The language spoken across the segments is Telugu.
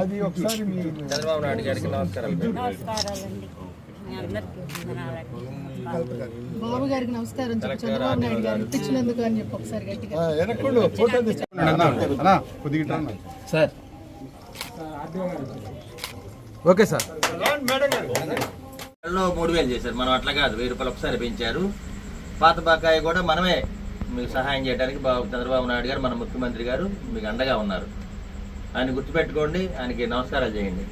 అది ఒకసారి చంద్రబాబు నాయుడు గారికి నమస్కారాలు. బాబు గారికి నమస్కారం. చంద్రబాబు నాయుడు గారు ఇప్పించినందుకు అని చెప్పి ఒకసారి గట్టిగా సార్. Okay sir. 3,000 చేశారు. మనం అట్లా కాదు, 1000 రూపాయలు ఒకసారి పెంచారు. పాత బకాయి కూడా మనమే మీకు సహాయం చేయడానికి చంద్రబాబు నాయుడు గారు మన ముఖ్యమంత్రి గారు మీకు అండగా ఉన్నారు. ఆయన గుర్తుపెట్టుకోండి, ఆయనకి నమస్కారాలు చేయండి.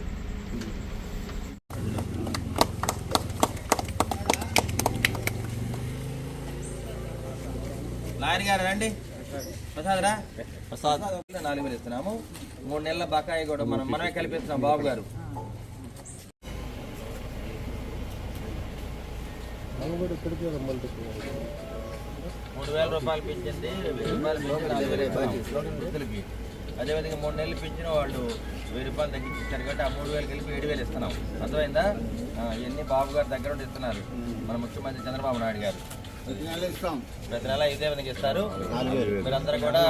లాయర్ గారు రండి. ప్రసాద్ రా. 4,000 ఇస్తున్నాము. 3 నెలల బకాయి కూడా మనమే కల్పిస్తున్నాం. బాబు గారు 3,000 రూపాయలు పెంచింది. 1,000 రూపాయలు పెంచి 4,000 వృద్ధులకి. అదేవిధంగా 3 నెలలు పెంచిన వాళ్ళు 1,000 రూపాయలు తగ్గించారు కాబట్టి ఆ 3,000 కలిపి 7,000 ఇస్తున్నాం. అర్థమైందా? ఇవన్నీ బాబు గారి దగ్గర ఉండి ఇస్తున్నారు మన ముఖ్యమంత్రి చంద్రబాబు నాయుడు గారు. ప్రతి నెల ఇదే విధంగా ఇస్తారు. మీరందరూ కూడా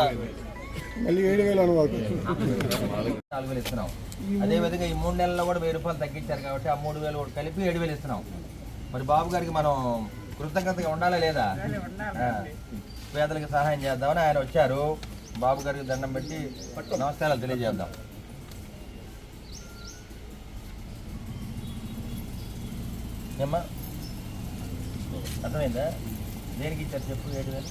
4,000 ఇస్తున్నాం. అదేవిధంగా ఈ 3 నెలల్లో కూడా 1,000 రూపాయలు తగ్గించారు కాబట్టి ఆ 3,000 కూడా కలిపి 7,000 ఇస్తున్నాం. మరి బాబు గారికి మనం కృతజ్ఞతగా ఉండాలా లేదా? పేదలకు సహాయం చేద్దామని ఆయన వచ్చారు. బాబు గారికి దండం పెట్టి నమస్కారాలు తెలియజేద్దాం. ఏమ్మా అర్థమైందా? దేనికి ఇచ్చారు చెప్పు? 7,000